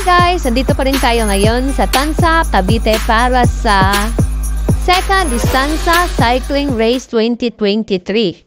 guys, andito pa rin tayo ngayon sa Tansa, Cavite para sa Second Distanza Cycling Race 2023.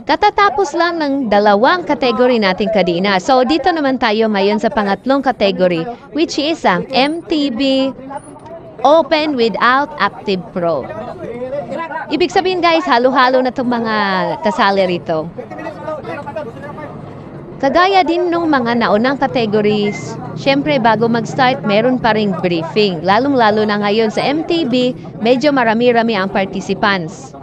Katatapos lang ng dalawang kategory natin kanina. So dito naman tayo ngayon sa pangatlong kategory, which is ang MTB Open Without Active Pro. Ibig sabihin guys, halo-halo na itong mga kasali rito. Kagaya din nung mga naunang categories, syempre bago mag-start, meron pa ring briefing. Lalong-lalo na ngayon sa MTB, medyo marami-rami ang participants.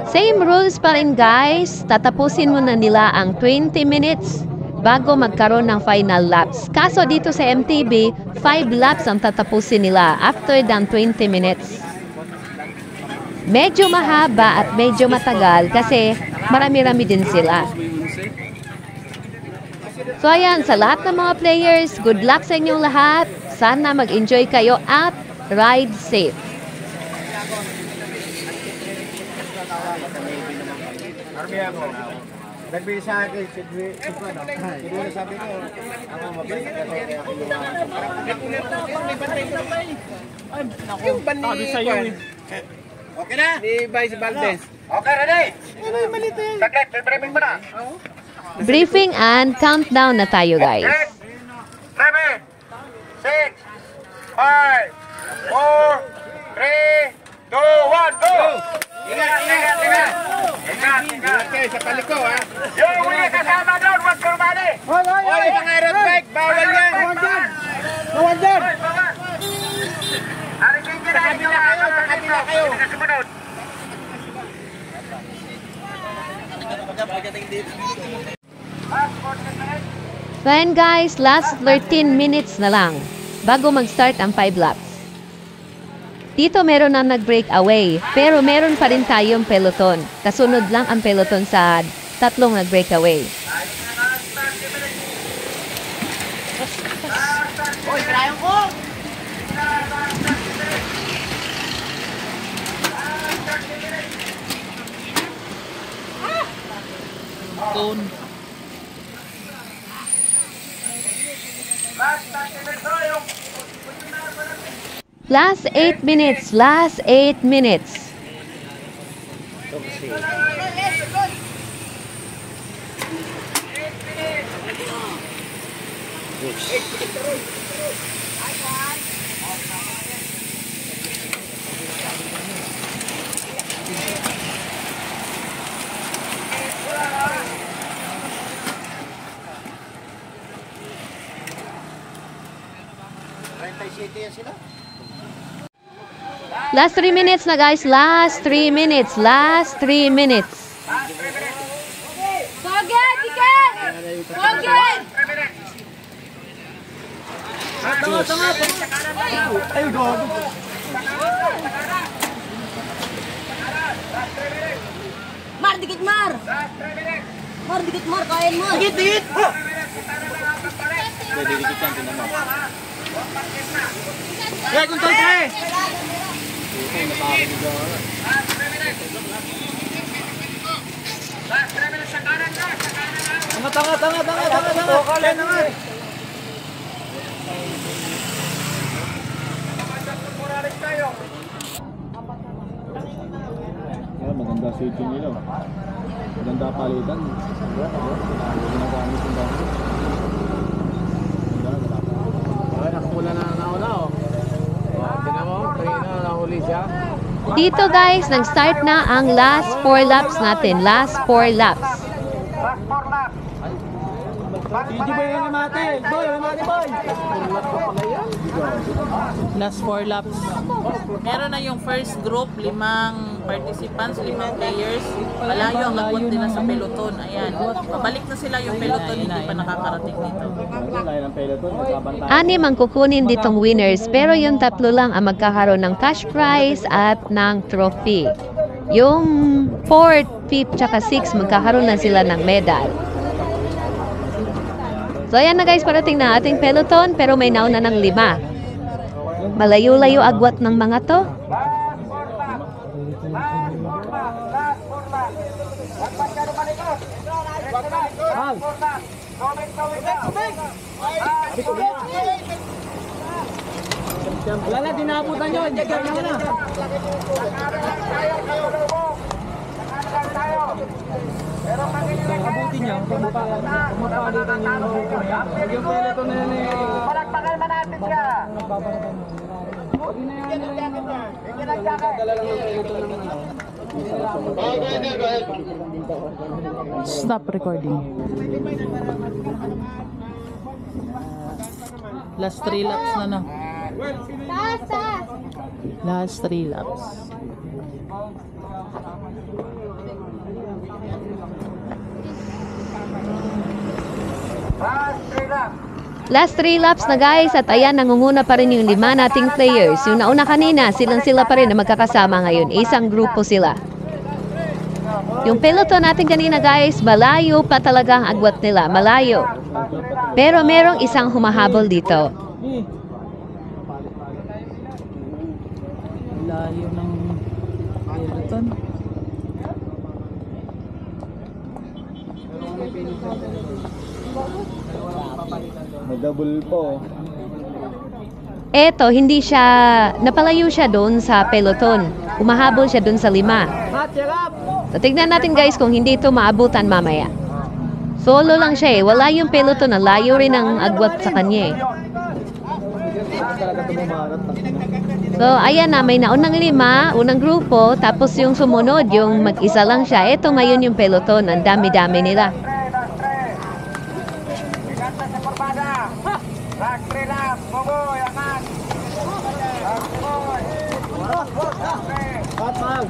Same rules pa rin guys, tatapusin muna nila ang 20 minutes bago magkaroon ng final laps. Kaso dito sa MTB, 5 laps ang tatapusin nila after ng 20 minutes. Medyo mahaba at medyo matagal kasi marami-rami din sila. So ayan, sa lahat ng mga players, good luck sa inyong lahat. Sana mag-enjoy kayo at ride safe. Nagbigay sa akin, sabi ko, ako mabalik ka yung bani sa'yo. Okay na? Ni Vice Valdez. Okay, ready? Saglit, briefing mo na. Briefing and countdown na tayo guys. 7, 6, 5, 4, 3, 2, 1, go! Ingat! Okay, sa paliko ha. Yung mga kasama doon, huwag kurmali! Hoy, mga road bike, bawal yan! Bawal dyan! Sa kabila kayo! Then guys, last 13 minutes na lang bago mag-start ang 5 laps. Dito meron na nag-breakaway, pero meron pa rin tayong peloton. Kasunod lang ang peloton sa tatlong nag-breakaway. Hoy, kailangan ko! Last 8 minutes, last 8 minutes. Last 3 minutes na guys, last 3 minutes, last 3 minutes. Bogey, tiket! Bogey! Ay, go! Mar, dikit Mar! Mar, dikit Mar, kain mo! Dikit! Dikit yan, tinan mo. Hey, kuntal pre! Tanga! Maganda switching nila. Maganda palitan. Ginagamit yung dami. Nakapula na nauna oh. Tinan mo, kanina nahuli siya. Dito guys, nag-start na ang last 4 laps natin. Last 4 laps. Last 4 laps. Meron na yung first group, 5 participants, 5 players. Malayo ang nagpunti na sa peloton. Ayan. Pabalik na sila yung peloton, hindi pa nakakarating dito. 6 ang kukunin ditong winners, pero yung 3 lang ang magkakaroon ng cash prize at ng trophy. Yung 4th, 5th, tsaka 6 magkakaroon na sila ng medal. So ayan na guys, parating na ating peloton, pero may nauna ng 5. Malayo-layo agwat ng mga to. Wala na, dinabutan nyo. Jagger nyo na. Abutin nyo. Pumapalitan nyo yung buko niya. Yung peleton na yan eh. Palakpakan man natin siya. Pag inayaan nila yung dala lang ng peleton ng ano. Stop recording. Last 3 laps na na. Last 3 laps. Last 3 laps na guys at ayan nangunguna pa rin yung 5 nating players. Yung nauna kanina, sila pa rin na magkakasama ngayon. Isang grupo sila. Yung peloton natin kanina guys, malayo pa talaga ang agwat nila. Malayo. Pero merong isang humahabol dito. Layo ng peloton. Double po. Eto, hindi siya, napalayo siya doon sa peloton. Humahabol siya doon sa 5. So, tignan natin guys kung hindi ito maabutan mamaya. Solo lang siya eh. Wala yung peloton. Ang layo rin ang agwat sa kanya eh. So, ayan na. May naunang 5, unang grupo. Tapos yung sumunod, yung mag-isa lang siya. Ito ngayon yung peloton. Ang dami-dami nila. Last 3 laps. Buboy, angat. Last boy. Batman.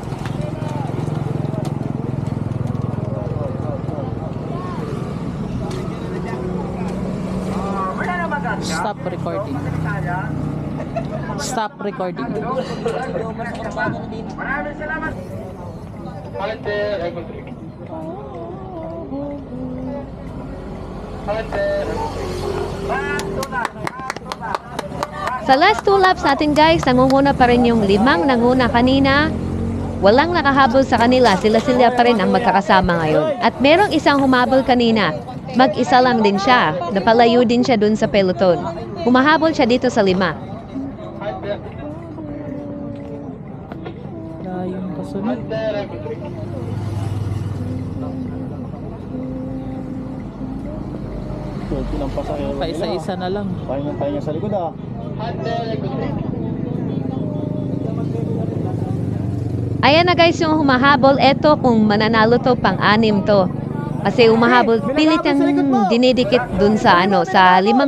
Stop recording. Stop recording. Maraming salamat. Sa last 2 laps natin guys, nangunguna pa rin yung 5 nanguna kanina. Walang nakahabol sa kanila, sila pa rin ang magkakasama ngayon. At merong isang humabol kanina, mag-isa lang din siya, napalayo din siya dun sa peloton. Humahabol siya dito sa 5. Layong kasunod. Paisa-isa na lang. Pahinga sa likod ah. Ayan na guys yung humahabol. Eto kung mananalo to, pang-6 to. Kasi humahabol, pilit ang dinidikit dun sa ano, sa 5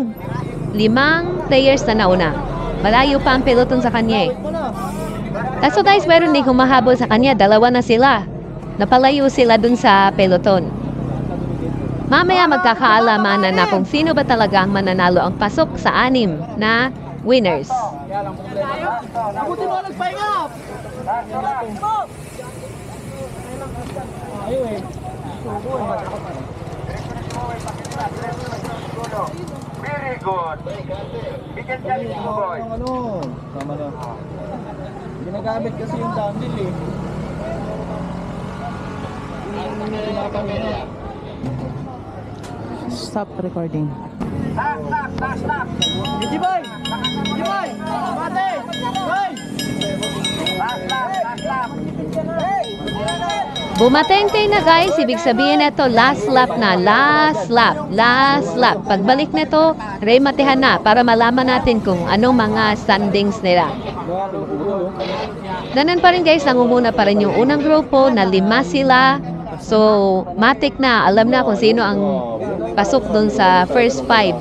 players na nauna. Malayo pa ang peloton sa kanya eh. Kaso guys, meron din humahabol sa kanya, 2 na sila. Napalayo sila dun sa peloton. Mamaya magkakaalamanan na kung sino ba talaga ang mananalo ang pasok sa 6 na winners. Abutin mo, nagpahinga! Ayaw eh. Very good. Bigyan dyan mo, boy. Ano? Tama na. Ginagamit kasi yung dumbbell eh. Stop recording. Stop. Jibay! Jibay! Mate! Hoy! Last lap. Bumatengteng na guys, ibig sabihin nito last lap na, last lap. Pagbalik nito, rematehan na para malaman natin kung anong mga standings nila. Ganun pa rin guys, nangunguna pa rin yung unang grupo na 5 sila. So, matik na, alam na kung sino ang pasok dun sa first 5.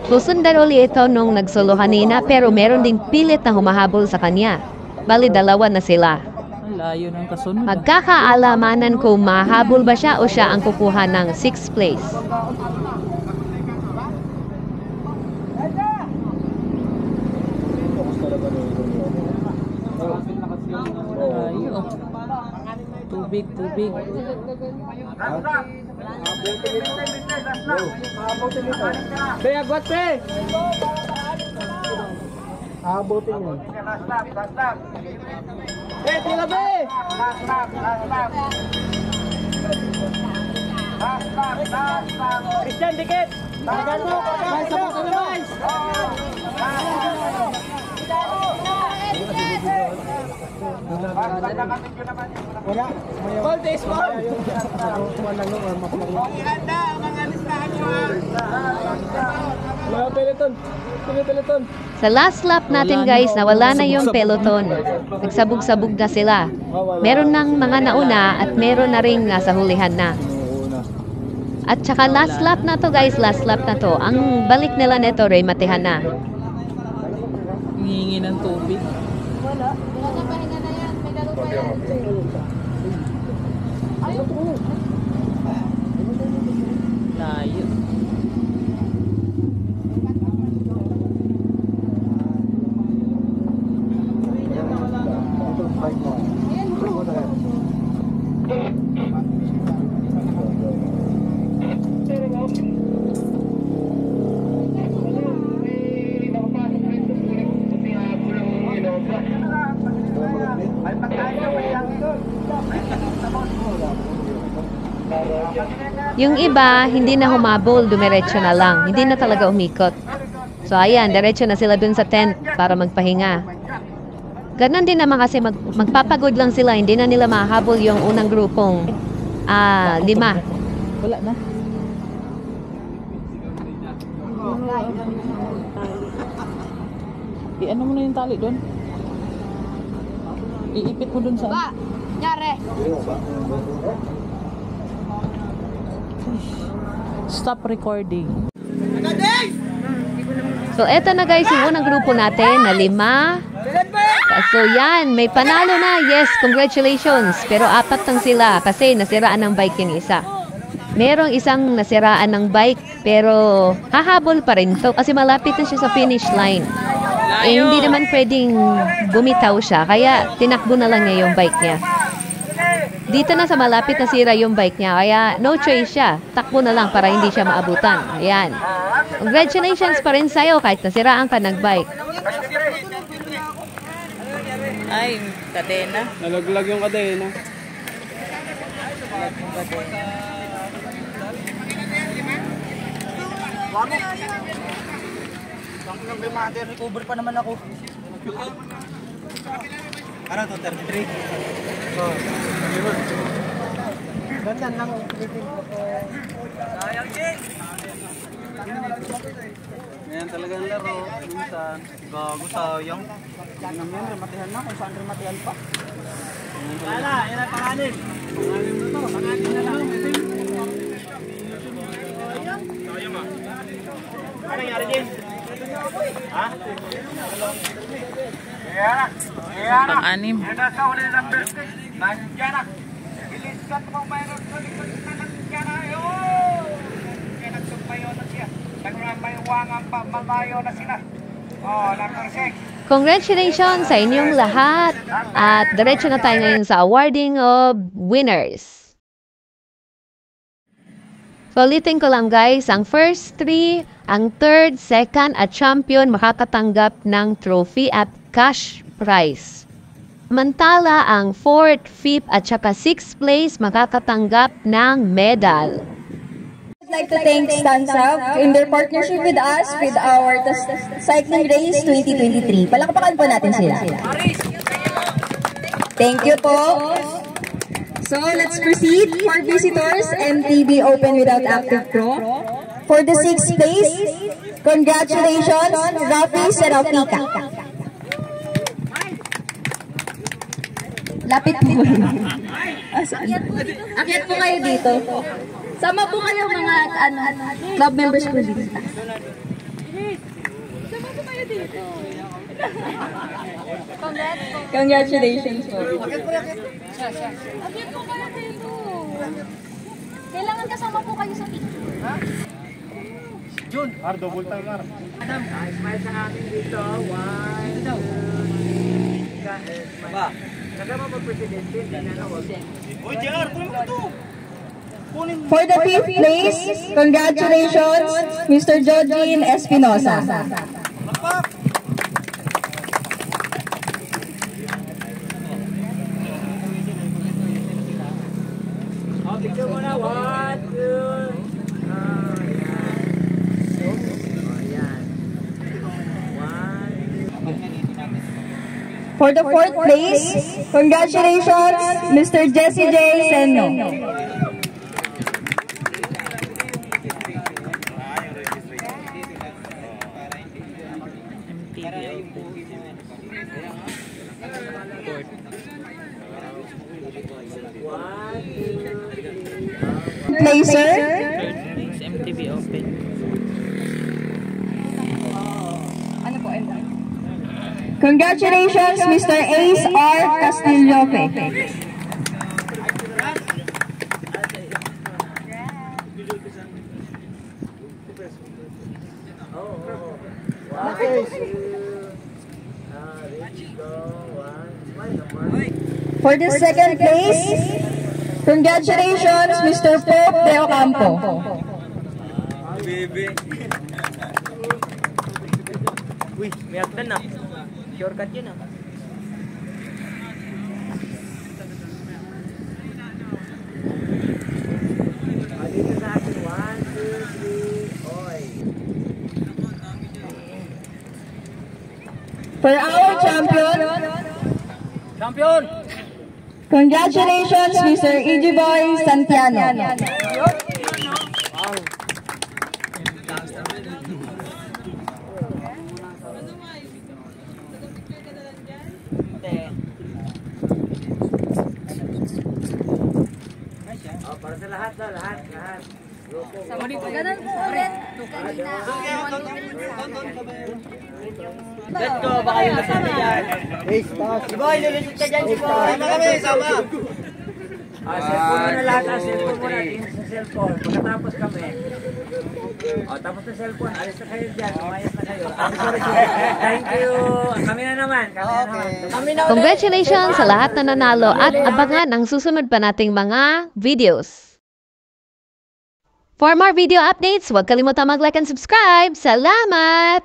Susundan ulit ito nung nagsolo kanina pero meron ding pilit na humahabol sa kanya. Bali, 2 na sila. Ang layo ng kasunod. Magkakaalamanan kung mahabol ba siya o siya ang kukuha ng 6th place. Layo. Tubig. Be, agwat be! Abutin mo. Last lap. Be, tila be! Last lap. Christian, dikit! Kargan mo! Sabot na naman! Wala. Gold is gold! Ihanda mga listahan mo ha! Peloton! Sa last lap natin guys, nawala na yung peloton. Nagsabog-sabog na sila. Meron ng mga nauna at meron na ring nasa hulihan na. At saka last lap na to guys, last lap na to. Ang balik nila neto ray matehan na. Hihingi ng tubig. Layo. Yung iba, hindi na humabol, dumiretso na lang. Hindi na talaga umikot. So ayan, diretso na sila dun sa tent para magpahinga. Ganon din naman kasi magpapagod lang sila. Hindi na nila mahabol yung unang grupong 5. Wala na. I-ano mo na yung tali doon? Iipit mo doon sa... Ba, nyare. Stop recording. So eto na guys, yung unang grupo natin na 5. So yan, may panalo na. Yes, congratulations. Pero 4 lang sila kasi nasiraan ng bike yung isa. Merong isang nasiraan ng bike pero hahabol pa rin to kasi malapit na siya sa finish line. Eh, hindi naman pwedeng bumitaw siya kaya tinakbo na lang niya yung bike niya. Dito na sa malapit na sira yung bike niya kaya no choice siya. Takbo na lang para hindi siya maabutan. Ayan. Congratulations pa rin sa'yo kahit nasiraan ka ng bike. Ay, kadena. Nalaglag yung kadena. Recover pa naman ako. Ano to, 33? Oo. Ganyan lang. Sayang, Jing! Ngayon talaga ang laro. Minsan, gago sayang. Yan naman, rematihan na kung saan rematihan pa. Wala, yan ang panganin. Panganin mo to, panganin na lang. Sayang ah. Ano nangyari, Jing? Ha? Pang-anim. Yan na sa uli ng number 6. Nandiyan na. Iliskat mo mayroon sa likod na nandiyan na. Kaya nagsumpayo na siya. Nagmamaywangan pa, mamayo na sila. Number 6. Congratulations sa inyong lahat. At diretso na tayo ngayon sa awarding of winners. So, ulitin ko lang guys, ang first 3, ang third, second at champion makakatanggap ng trophy at cash prize. Samantala, ang 4th, 5th at saka 6th place makakatanggap ng medal. I'd like to thank Stanza in their partnership with us with our cycling race 2023. Palakpakan po natin sila. Thank you po. So let's proceed. For visitors, MTB Open Without Active Pro. For the 6th place, congratulations, Rafi Serafika. Lapit po. Akyat po kayo dito. Sama po kayo mga club members po dito. Sama po kayo dito. Congratulations po. Akyat po kayo dito. Kailangan kasama po kayo sa team. Jun, double time na. Adam, smile sa akin dito. 1, 2. Ba? Kasama mag-presidente. Uy, JR, kunin mo ito. For the 5th place, congratulations, Mr. Jodin Espinosa. Picture mo na. 1, 2. For the 4th place, congratulations, Mr. Jesse J. Seno. Placer, MTV Open. congratulations, Mr. Ace R. Castillope. For the 2nd place, congratulations, Mr. Pope De Ocampo. Uy, may aktan na. Shortcut yun ah. Dito sa akin, 1, 2, 3, oy. For our champion, congratulations, Mr. Ijiboy Santiano. Para sa lahat na, lahat. Ganun po ulit. Let's go, baka yung nasama yan. Boy, lulusot ka dyan, Boy. Sama kami, sama. Cellphone mo na lahat, cellphone mo na. Tingin sa cellphone. Pagkatapos kami. Tapos na cellphone, alis na kayo dyan. Umayos na kayo. Thank you. Kami na naman. Congratulations sa lahat na nanalo at abangan ang susunod pa nating mga videos. For more video updates, huwag kalimutan mag-like and subscribe. Salamat!